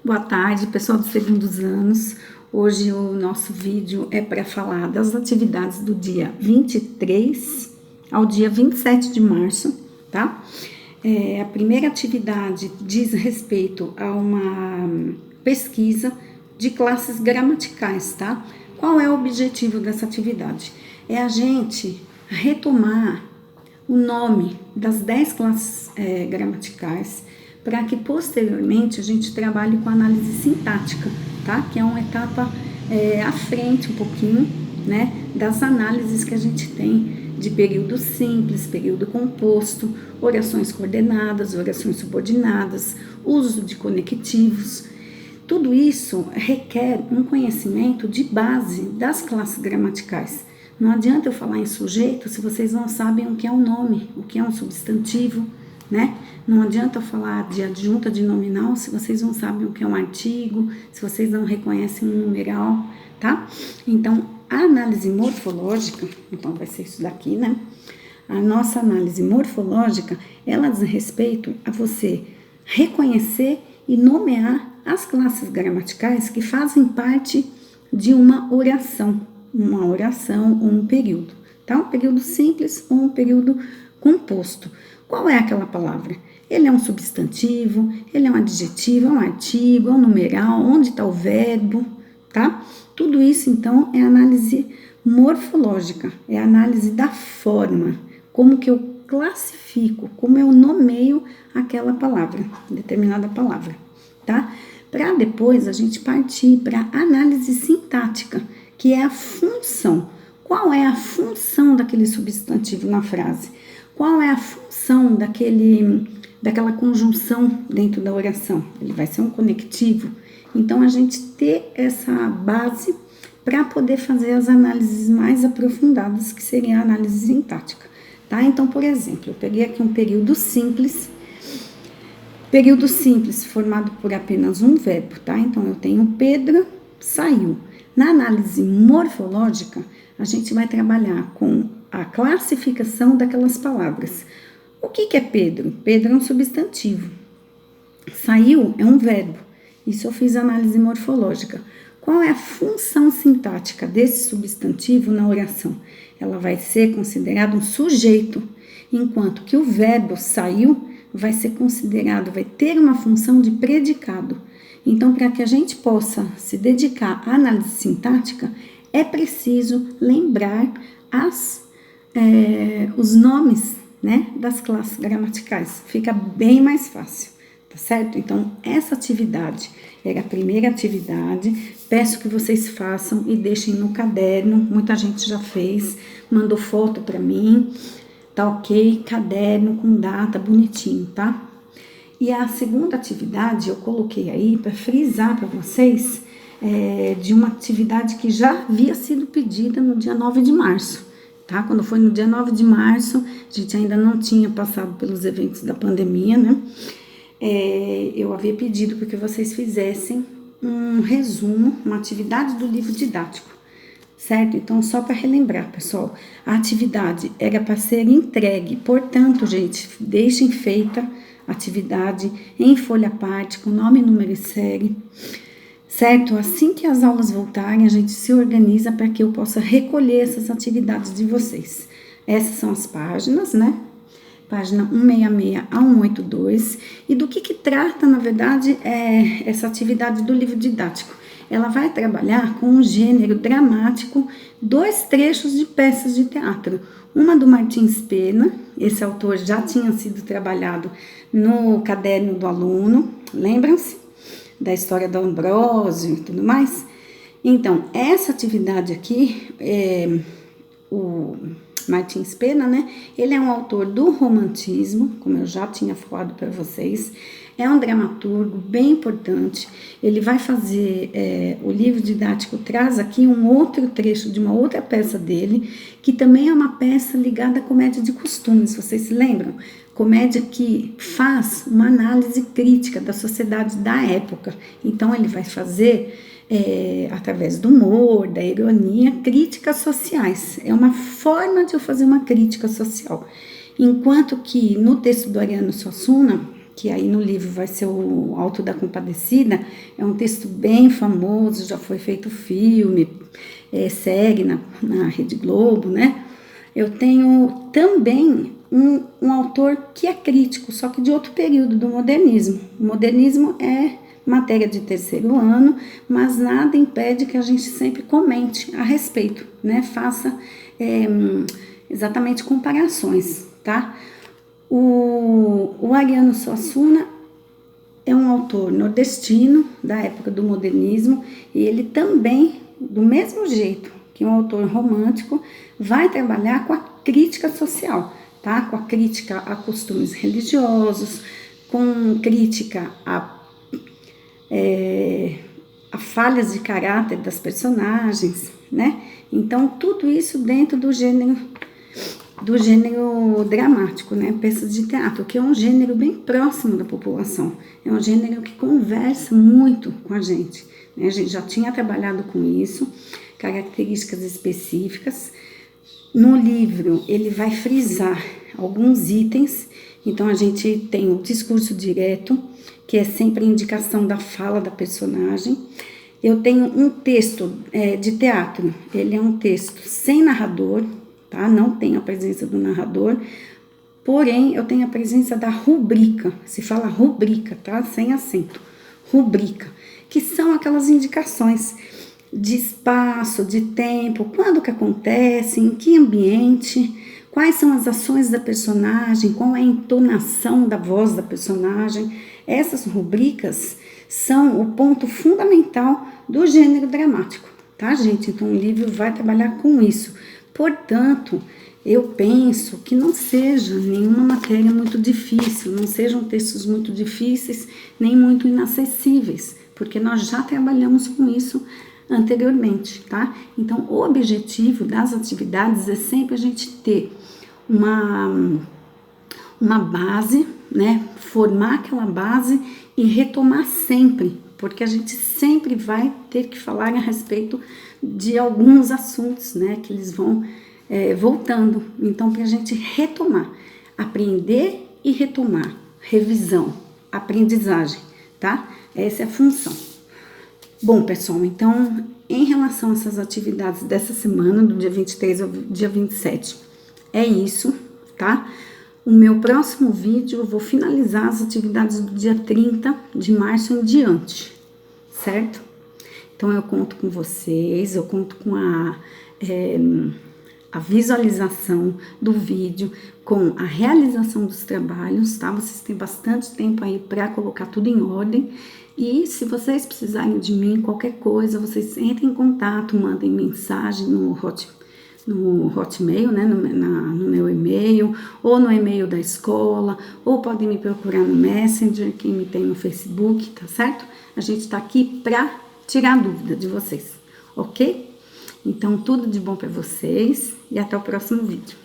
Boa tarde, pessoal dos segundos anos. Hoje o nosso vídeo é para falar das atividades do dia 23 ao dia 27 de março, tá? A primeira atividade diz respeito a uma pesquisa de classes gramaticais, tá? Qual é o objetivo dessa atividade? É a gente retomar o nome das 10 classes gramaticais, para que posteriormente a gente trabalhe com análise sintática, tá? Que é uma etapa à frente um pouquinho, né? Das análises que a gente tem de período simples, período composto, orações coordenadas, orações subordinadas, uso de conectivos. Tudo isso requer um conhecimento de base das classes gramaticais. Não adianta eu falar em sujeito se vocês não sabem o que é um nome, o que é um substantivo, né? Não adianta eu falar de adjunta de nominal se vocês não sabem o que é um artigo, se vocês não reconhecem um numeral, tá? Então, a análise morfológica, então vai ser isso daqui, né? A nossa análise morfológica, ela diz respeito a você reconhecer e nomear as classes gramaticais que fazem parte de uma oração ou um período, tá? Um período simples ou um período composto. Qual é aquela palavra? Ele é um substantivo, ele é um adjetivo, é um artigo, é um numeral, onde está o verbo, tá? Tudo isso, então, é análise morfológica, é análise da forma, como que eu classifico, como eu nomeio aquela palavra, determinada palavra, tá? Para depois a gente partir para análise sintática, que é a função. Qual é a função daquele substantivo na frase? Qual é a função daquela conjunção dentro da oração? Ele vai ser um conectivo. Então, a gente ter essa base para poder fazer as análises mais aprofundadas, que seria a análise sintática, tá? Então, por exemplo, eu peguei aqui um período simples formado por apenas um verbo, tá? Então, eu tenho Pedro saiu. Na análise morfológica, a gente vai trabalhar com a classificação daquelas palavras. O que é Pedro? Pedro é um substantivo. Saiu é um verbo. Isso eu fiz análise morfológica. Qual é a função sintática desse substantivo na oração? Ela vai ser considerada um sujeito, enquanto que o verbo saiu vai ser considerado, vai ter uma função de predicado. Então, para que a gente possa se dedicar à análise sintática, é preciso lembrar os nomes, né, das classes gramaticais. Fica bem mais fácil, tá certo? Então, essa atividade era a primeira atividade. Peço que vocês façam e deixem no caderno. Muita gente já fez, mandou foto para mim. Tá ok? Caderno com data, bonitinho, tá? E a segunda atividade eu coloquei aí para frisar para vocês de uma atividade que já havia sido pedida no dia 9 de março, tá? Quando foi no dia 9 de março, a gente ainda não tinha passado pelos eventos da pandemia, né? Eu havia pedido para que vocês fizessem um resumo, uma atividade do livro didático, certo? Então, só para relembrar, pessoal, a atividade era para ser entregue, portanto, gente, deixem feita atividade em folha à parte, com nome, número e série, certo? Assim que as aulas voltarem, a gente se organiza para que eu possa recolher essas atividades de vocês. Essas são as páginas, né? Página 166 a 182. E do que trata, na verdade, essa atividade do livro didático? Ela vai trabalhar com um gênero dramático, 2 trechos de peças de teatro. Uma do Martins Pena, esse autor já tinha sido trabalhado no caderno do aluno, lembram-se? Da história do Ambrósio e tudo mais. Então, essa atividade aqui, o Martins Pena, né? Ele é um autor do romantismo, como eu já tinha falado para vocês. É um dramaturgo bem importante. Ele vai fazer, o livro didático traz aqui um outro trecho de uma outra peça dele, que também é uma peça ligada à comédia de costumes, vocês se lembram? Comédia que faz uma análise crítica da sociedade da época. Então, ele vai fazer, através do humor, da ironia, críticas sociais. É uma forma de eu fazer uma crítica social. Enquanto que no texto do Ariano Suassuna, que aí no livro vai ser o Alto da Compadecida, é um texto bem famoso, já foi feito filme, série na Rede Globo, né? Eu tenho também um autor que é crítico, só que de outro período do modernismo. O modernismo é matéria de terceiro ano, mas nada impede que a gente sempre comente a respeito, né? Faça exatamente comparações, tá? O Ariano Suassuna é um autor nordestino da época do modernismo e ele também, do mesmo jeito que um autor romântico, vai trabalhar com a crítica social, tá? Com a crítica a costumes religiosos, com crítica a falhas de caráter das personagens, né? Então, tudo isso dentro do gênero dramático, né? Peças de teatro, que é um gênero bem próximo da população. É um gênero que conversa muito com a gente, né? A gente já tinha trabalhado com isso, características específicas. No livro, ele vai frisar alguns itens. Então, a gente tem o discurso direto, que é sempre a indicação da fala da personagem. Eu tenho um texto de teatro, ele é um texto sem narrador, tá? Não tem a presença do narrador, porém eu tenho a presença da rubrica, se fala rubrica, tá? Sem acento, rubrica, que são aquelas indicações de espaço, de tempo, quando que acontece, em que ambiente, quais são as ações da personagem, qual é a entonação da voz da personagem. Essas rubricas são o ponto fundamental do gênero dramático, tá, gente? Então o livro vai trabalhar com isso. Portanto, eu penso que não seja nenhuma matéria muito difícil, não sejam textos muito difíceis, nem muito inacessíveis, porque nós já trabalhamos com isso anteriormente, tá? Então, o objetivo das atividades é sempre a gente ter uma base, né? Formar aquela base e retomar sempre, porque a gente sempre vai ter que falar a respeito de alguns assuntos, né? Que eles vão voltando. Então, para a gente retomar, aprender e retomar, revisão, aprendizagem, tá? Essa é a função. Bom, pessoal, então, em relação a essas atividades dessa semana, do dia 23 ao dia 27, é isso, tá? O meu próximo vídeo, eu vou finalizar as atividades do dia 30 de março em diante, certo? Então, eu conto com vocês, eu conto com a visualização do vídeo, com a realização dos trabalhos, tá? Vocês têm bastante tempo aí para colocar tudo em ordem. E se vocês precisarem de mim, qualquer coisa, vocês entrem em contato, mandem mensagem no Hotmail, né, no meu e-mail, ou no e-mail da escola, ou podem me procurar no Messenger, quem me tem no Facebook, tá certo? A gente tá aqui para tirar dúvida de vocês, ok? Então, tudo de bom para vocês e até o próximo vídeo.